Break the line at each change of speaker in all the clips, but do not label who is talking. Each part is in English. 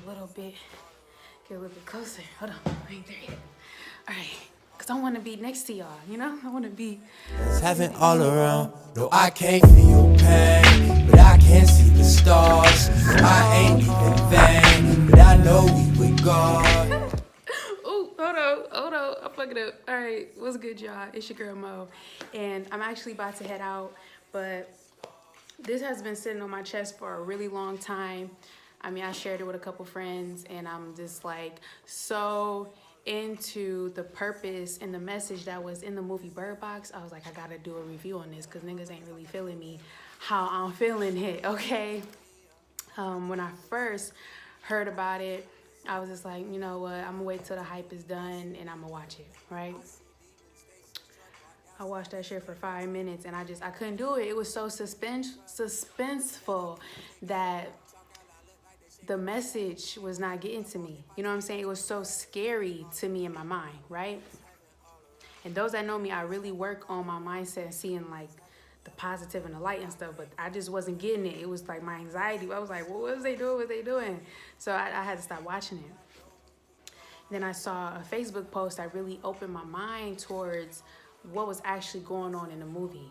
little bit, get a little bit closer. Hold on, I ain't there yet. All right, because I want to be next to y'all, you know? I want to be...
It's heaven all around. No, I can't feel pain, but I can see the stars. I ain't even vain, but I know we with God.
Ooh, hold on, I'm fucking up. All right, what's good, y'all? It's your girl, Mo, and I'm actually about to head out, but this has been sitting on my chest for a really long time. I mean, I shared it with a couple friends, and I'm just like so into the purpose and the message that was in the movie Birdbox. I was like, I gotta do a review on this because niggas ain't really feeling me how I'm feeling it, okay? When I first heard about it, I was just like, you know what, I'm gonna wait till the hype is done and I'm gonna watch it, right? I watched that shit for 5 minutes and I couldn't do it. It was so suspenseful that the message was not getting to me. You know what I'm saying? It was so scary to me in my mind, right? And those that know me, I really work on my mindset and seeing like the positive and the light and stuff, but I just wasn't getting it. It was like my anxiety. I was like, well, what was they doing? What was they doing? So I had to stop watching it. Then I saw a Facebook post that really opened my mind towards what was actually going on in the movie.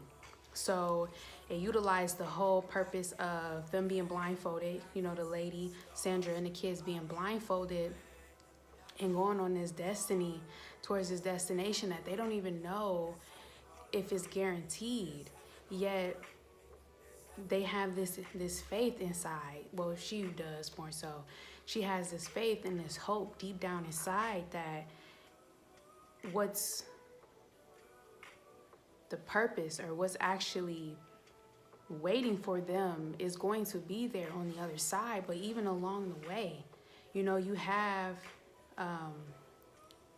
So it utilized the whole purpose of them being blindfolded, you know, the lady, Sandra, and the kids being blindfolded and going on this destiny towards this destination that they don't even know if it's guaranteed. Yet they have this faith inside. Well, she does more so. She has this faith and this hope deep down inside that what's the purpose or what's actually waiting for them is going to be there on the other side. But even along the way, you know, you have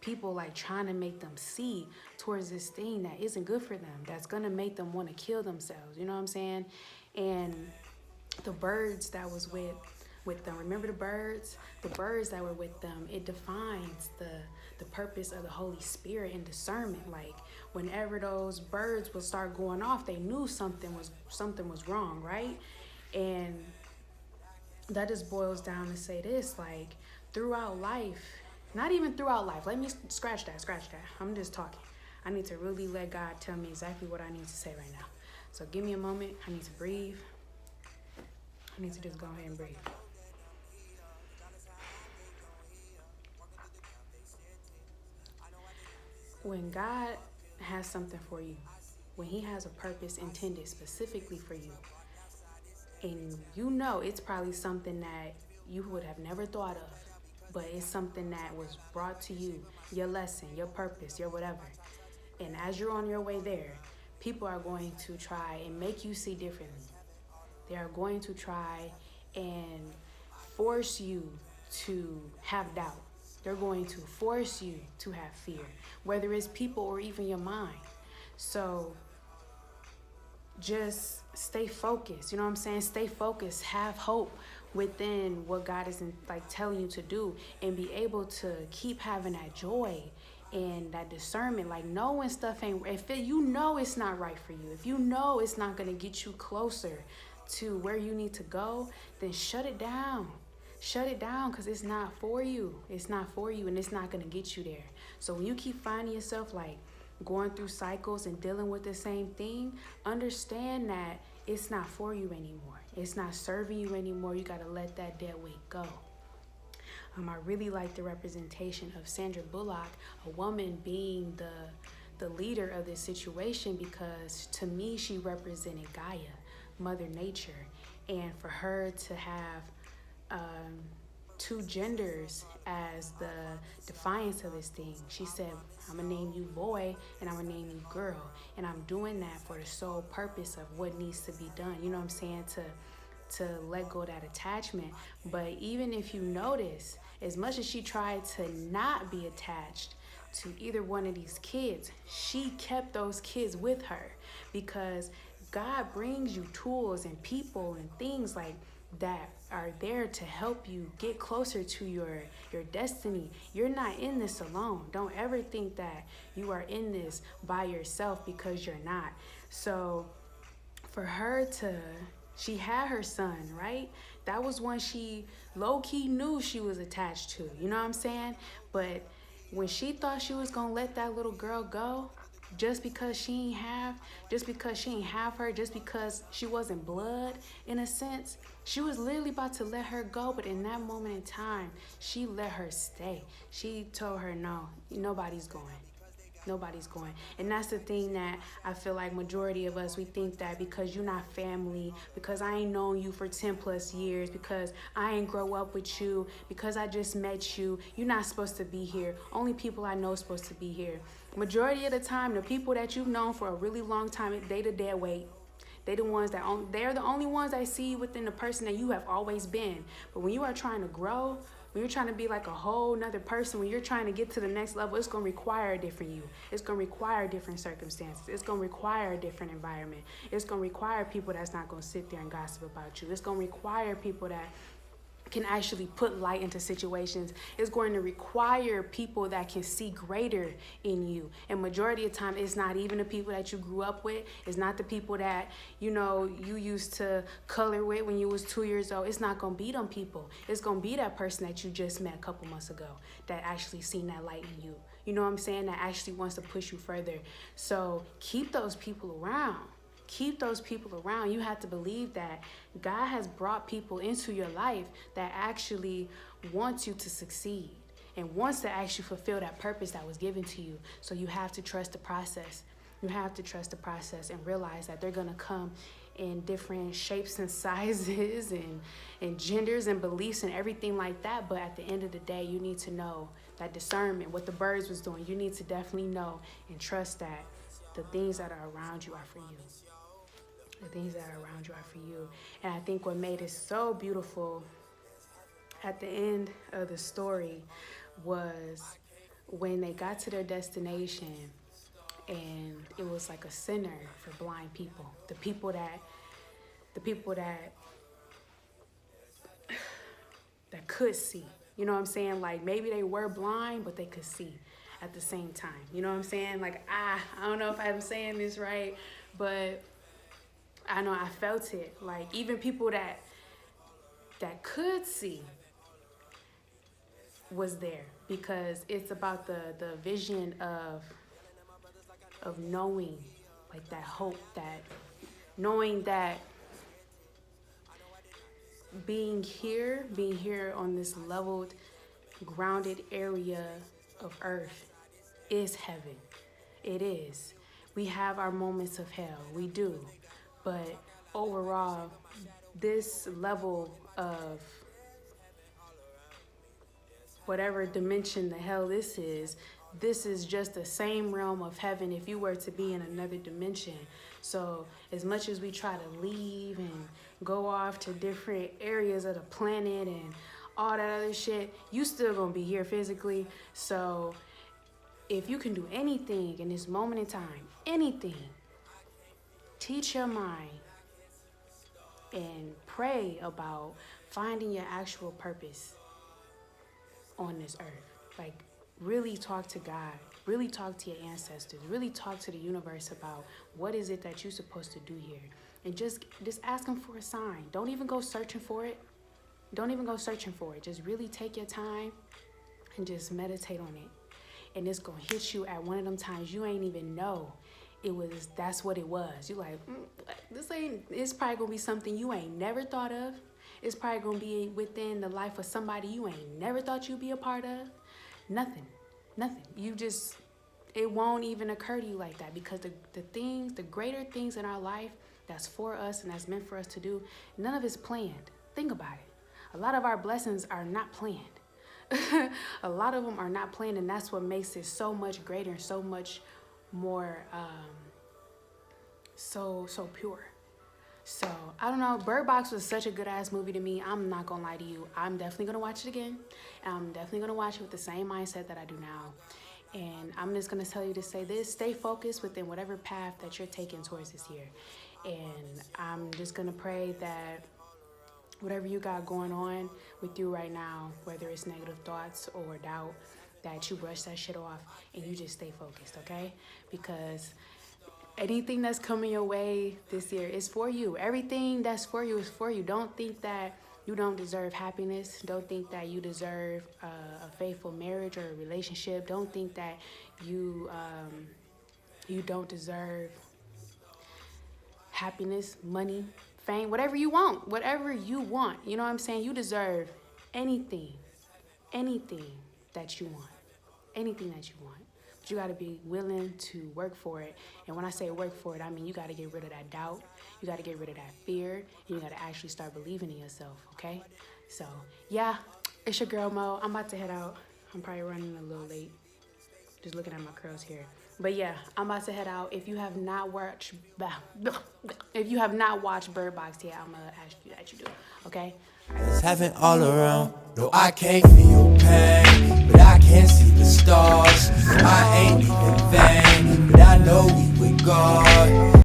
people like trying to make them see towards this thing that isn't good for them, that's gonna make them want to kill themselves, you know what I'm saying? And the birds that was with them, remember the birds that were with them, it defines the purpose of the Holy Spirit and discernment. Like whenever those birds would start going off, they knew something was wrong, right? And that just boils down to say this, like throughout life, not even throughout life, let me scratch that, I'm just talking. I need to really let God tell me exactly what I need to say right now. So give me a moment, I need to breathe. I need to just go ahead and breathe. When God has something for you, when he has a purpose intended specifically for you, and you know it's probably something that you would have never thought of, but it's something that was brought to you, your lesson, your purpose, your whatever. And as you're on your way there, people are going to try and make you see differently. They are going to try and force you to have doubt. They're going to force you to have fear, whether it's people or even your mind. So just stay focused, you know what I'm saying? Stay focused, have hope within what God is like telling you to do, and be able to keep having that joy and that discernment, like knowing stuff ain't, if you know it's not right for you, if you know it's not going to get you closer to where you need to go, then shut it down, because it's not for you, and it's not going to get you there. So when you keep finding yourself like going through cycles and dealing with the same thing, understand that it's not for you anymore. It's not serving you anymore. You got to let that dead weight go. I really like the representation of Sandra Bullock, a woman being the leader of this situation, because to me, she represented Gaia, Mother Nature. And for her to have two genders as the defiance of this thing, she said, I'm gonna name you boy and I'm gonna name you girl, and I'm doing that for the sole purpose of what needs to be done, you know what I'm saying, to let go of that attachment. But even if you notice, as much as she tried to not be attached to either one of these kids, she kept those kids with her, because God brings you tools and people and things like that are there to help you get closer to your destiny. You're not in this alone. Don't ever think that you are in this by yourself, because you're not. So for her to She had her son, right? That was one she low-key knew she was attached to. You know what I'm saying? But when she thought she was gonna let that little girl go, just because she ain't have her, just because she wasn't blood in a sense, she was literally about to let her go. But in that moment in time, she let her stay. She told her, no, nobody's going. Nobody's going. And that's the thing that I feel like majority of us, we think that because you're not family, because I ain't known you for 10 plus years, because I ain't grow up with you, because I just met you, you're not supposed to be here. Only people I know are supposed to be here. Majority of the time, the people that you've known for a really long time, they the dead weight. They're the only ones I see within the person that you have always been. But when you are trying to grow, when you're trying to be like a whole nother person, when you're trying to get to the next level, it's going to require a different you. It's going to require different circumstances. It's going to require a different environment. It's going to require people that's not going to sit there and gossip about you. It's going to require people that can actually put light into situations. It's going to require people that can see greater in you. And majority of the time, it's not even the people that you grew up with. It's not the people that, you used to color with when you was 2 years old. It's not going to be them people. It's going to be that person that you just met a couple months ago that actually seen that light in you. You know what I'm saying? That actually wants to push you further. So keep those people around. Keep those people around. You have to believe that God has brought people into your life that actually wants you to succeed and wants to actually fulfill that purpose that was given to you. So you have to trust the process. You have to trust the process and realize that they're going to come in different shapes and sizes and genders and beliefs and everything like that. But at the end of the day, you need to know that discernment, what the birds was doing. You need to definitely know and trust that the things that are around you are for you. The things that are around you are for you. And I think what made it so beautiful at the end of the story was when they got to their destination and it was like a center for blind people. The people that could see. You know what I'm saying? Like maybe they were blind, but they could see at the same time. You know what I'm saying? Like I don't know if I'm saying this right, but I know I felt it. Like even people that could see was there, because it's about the vision of knowing, like that hope, that knowing that being here on this leveled, grounded area of earth is heaven. It is. We have our moments of hell. We do. But overall, this level of whatever dimension the hell this is just the same realm of heaven if you were to be in another dimension. So as much as we try to leave and go off to different areas of the planet and all that other shit, you still gonna be here physically. So if you can do anything in this moment in time, anything, teach your mind and pray about finding your actual purpose on this earth. Like really talk to God, really talk to your ancestors, really talk to the universe about what is it that you're supposed to do here. And just ask them for a sign. Don't even go searching for it. Just really take your time and just meditate on it. And it's gonna hit you at one of them times you ain't even know that's what it was. You're like, it's probably gonna be something you ain't never thought of. It's probably gonna be within the life of somebody you ain't never thought you'd be a part of. Nothing. It won't even occur to you like that, because the greater things in our life that's for us and that's meant for us to do, none of it's planned. Think about it. A lot of our blessings are not planned. A lot of them are not planned, and that's what makes it so much greater and so much more so pure. So I don't know, Birdbox was such a good ass movie to me. I'm not gonna lie to you, I'm definitely gonna watch it again, and I'm definitely gonna watch it with the same mindset that I do now. And I'm just gonna tell you to say this: stay focused within whatever path that you're taking towards this year. And I'm just gonna pray that whatever you got going on with you right now, whether it's negative thoughts or doubt, that you brush that shit off and you just stay focused, okay? Because anything that's coming your way this year is for you. Everything that's for you is for you. Don't think that you don't deserve happiness. Don't think that you deserve a faithful marriage or a relationship. Don't think that you you don't deserve happiness, money, fame, whatever you want. Whatever you want. You know what I'm saying? You deserve anything that you want. Anything that you want. But you got to be willing to work for it. And when I say work for it, I mean you got to get rid of that doubt. You got to get rid of that fear. And you got to actually start believing in yourself, okay? So, yeah, it's your girl Mo. I'm about to head out. I'm probably running a little late. Just looking at my curls here. But yeah, I'm about to head out. If you have not watched Birdbox yet, I'm gonna ask you that you do, okay?
There's heaven all around. No, I can't feel pain, but I can see the stars. I ain't even vain, but I know we with God.